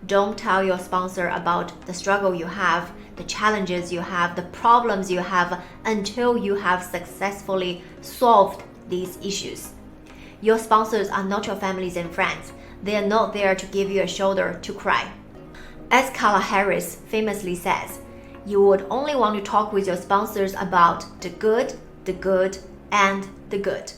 Don't tell your sponsor about the struggle you have, the challenges you have, the problems you have until you have successfully solved these issues. Your sponsors are not your families and friends. They are not there to give you a shoulder to cry. As Kamala Harris famously says, you would only want to talk with your sponsors about the good, and the good.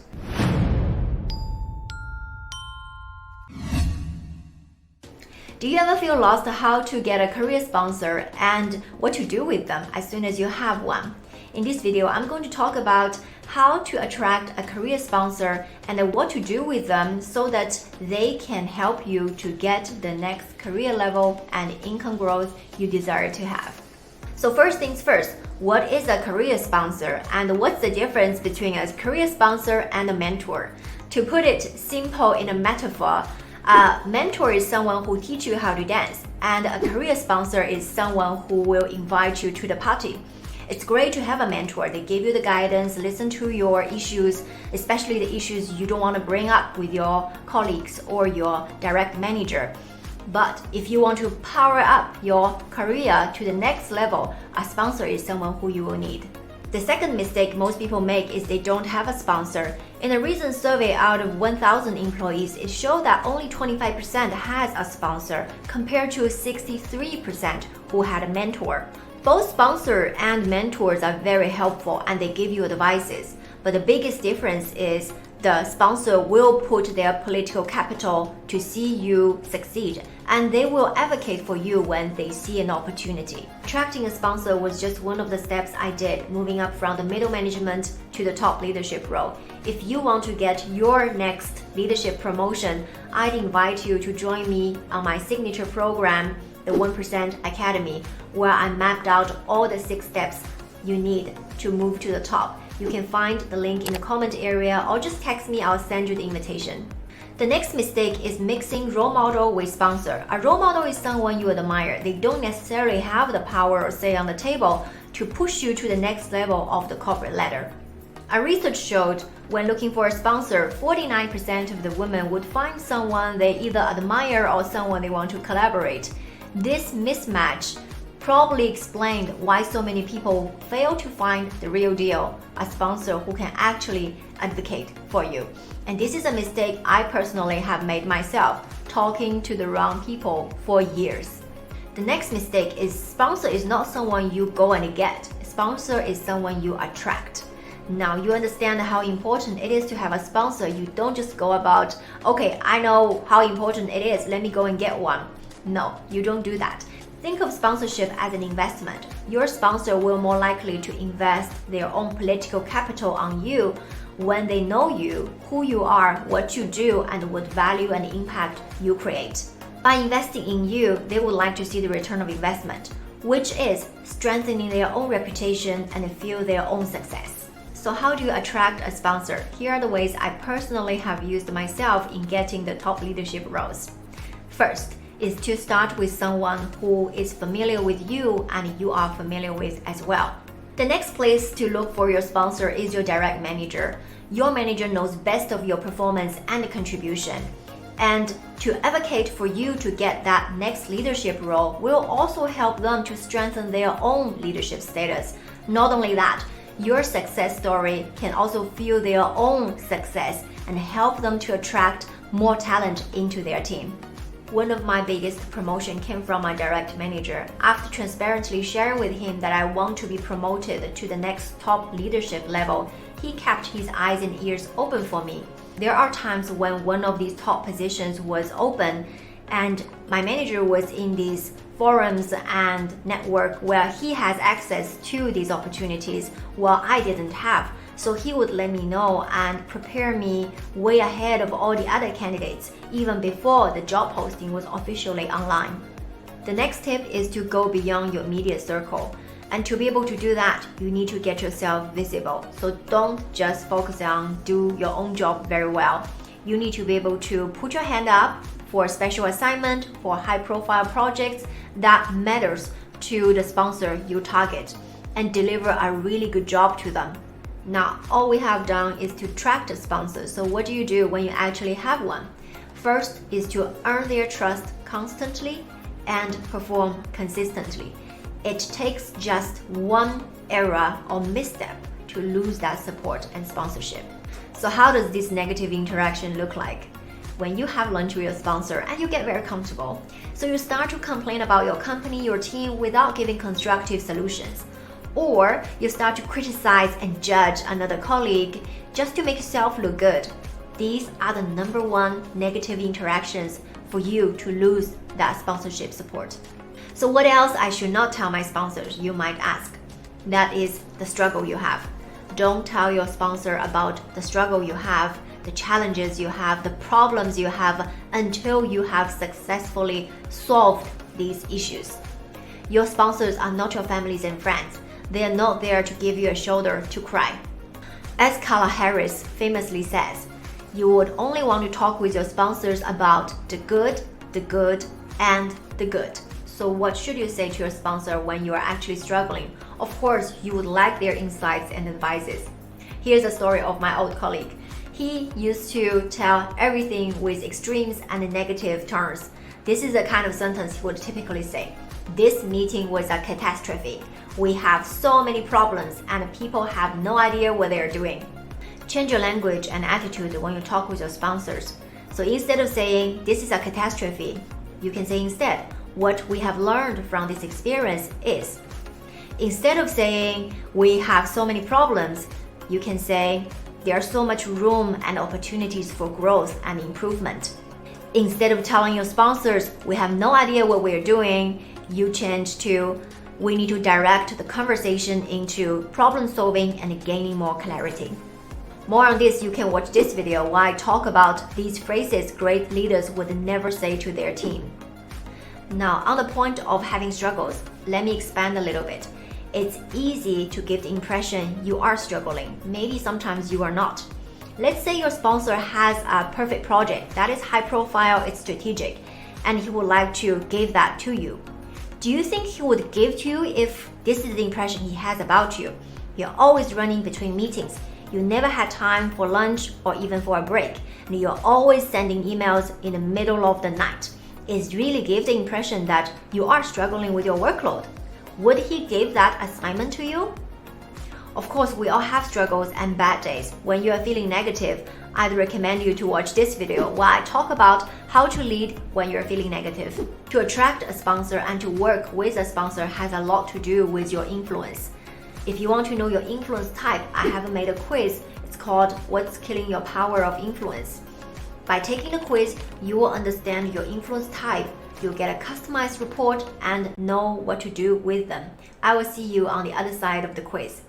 Do you ever feel lost how to get a career sponsor and what to do with them as soon as you have one? In this video, I'm going to talk about how to attract a career sponsor and what to do with them so that they can help you to get the next career level and income growth you desire to have. So first things first, what is a career sponsor and what's the difference between a career sponsor and a mentor? To put it simple in a metaphor, a mentor is someone who teaches you how to dance, and a career sponsor is someone who will invite you to the party. It's great to have a mentor. They give you the guidance, listen to your issues, especially the issues you don't want to bring up with your colleagues or your direct manager. But if you want to power up your career to the next level, a sponsor is someone who you will need. The second mistake most people make is they don't have a sponsor. In a recent survey out of 1,000 employees, it showed that only 25% has a sponsor compared to 63% who had a mentor. Both sponsor and mentors are very helpful and they give you advices. But the biggest difference is the sponsor will put their political capital to see you succeed, and they will advocate for you when they see an opportunity. Attracting a sponsor was just one of the steps I did, moving up from the middle management to the top leadership role. If you want to get your next leadership promotion, I'd invite you to join me on my signature program, the 1% Academy, where I mapped out all the 6 steps you need to move to the top. You can find the link in the comment area or just text me, I'll send you the invitation. The next mistake is mixing role model with sponsor. A role model is someone you admire. They don't necessarily have the power or say on the table to push you to the next level of the corporate ladder. A research showed when looking for a sponsor, 49% of the women would find someone they either admire or someone they want to collaborate. This mismatch probably explained why so many people fail to find the real deal, a sponsor who can actually advocate for you. And this is a mistake I personally have made myself, talking to the wrong people for years. The next mistake is sponsor is not someone you go and get. Sponsor is someone you attract. Now you understand how important it is to have a sponsor. You don't just go about, okay, I know how important it is, let me go and get one. No, you don't do that. Think of sponsorship as an investment. Your sponsor will more likely to invest their own political capital on you when they know you, who you are, what you do, and what value and impact you create. By investing in you, they would like to see the return of investment, which is strengthening their own reputation and feel their own success. So how do you attract a sponsor? Here are the ways I personally have used myself in getting the top leadership roles. First, is to start with someone who is familiar with you and you are familiar with as well. The next place to look for your sponsor is your direct manager. Your manager knows best of your performance and contribution. And to advocate for you to get that next leadership role will also help them to strengthen their own leadership status. Not only that, your success story can also fuel their own success and help them to attract more talent into their team. One of my biggest promotion came from my direct manager. After transparently sharing with him that I want to be promoted to the next top leadership level, he kept his eyes and ears open for me. There are times when one of these top positions was open and my manager was in these forums and network where he has access to these opportunities while I didn't have. So he would let me know and prepare me way ahead of all the other candidates, even before the job posting was officially online. The next tip is to go beyond your immediate circle. And to be able to do that, you need to get yourself visible. So don't just focus on do your own job very well. You need to be able to put your hand up for a special assignment, for high-profile projects that matters to the sponsor you target, and deliver a really good job to them. Now, all we have done is to attract a sponsor. So what do you do when you actually have one? First is to earn their trust constantly and perform consistently. It takes just one error or misstep to lose that support and sponsorship. So how does this negative interaction look like? When you have lunch with your sponsor and you get very comfortable, so you start to complain about your company, your team without giving constructive solutions. Or you start to criticize and judge another colleague just to make yourself look good. These are the number one negative interactions for you to lose that sponsorship support. So what else I should not tell my sponsors, you might ask? That is the struggle you have. Don't tell your sponsor about the struggle you have, the challenges you have, the problems you have until you have successfully solved these issues. Your sponsors are not your families and friends. They are not there to give you a shoulder to cry. As Kamala Harris famously says, you would only want to talk with your sponsors about the good, and the good. So what should you say to your sponsor when you are actually struggling? Of course, you would like their insights and advices. Here's a story of my old colleague. He used to tell everything with extremes and negative turns. This is the kind of sentence he would typically say. This meeting was a catastrophe. We have so many problems and people have no idea what they are doing. Change your language and attitude when you talk with your sponsors. So instead of saying, this is a catastrophe, you can say instead, what we have learned from this experience is. Instead of saying, we have so many problems, you can say, there's so much room and opportunities for growth and improvement. Instead of telling your sponsors, we have no idea what we're doing, you change to, we need to direct the conversation into problem solving and gaining more clarity. More on this, you can watch this video while I talk about these phrases great leaders would never say to their team. Now, on the point of having struggles, let me expand a little bit. It's easy to give the impression you are struggling. Maybe sometimes you are not. Let's say your sponsor has a perfect project that is high profile, it's strategic, and he would like to give that to you. Do you think he would give to you if this is the impression he has about you? You're always running between meetings. You never had time for lunch or even for a break, and you're always sending emails in the middle of the night. It really gives the impression that you are struggling with your workload. Would he give that assignment to you? Of course, we all have struggles and bad days. When you are feeling negative, I'd recommend you to watch this video while I talk about how to lead when you're feeling negative. To attract a sponsor and to work with a sponsor has a lot to do with your influence. If you want to know your influence type, I have made a quiz. It's called What's Killing Your Power of Influence. By taking the quiz, you will understand your influence type. You'll get a customized report and know what to do with them. I will see you on the other side of the quiz.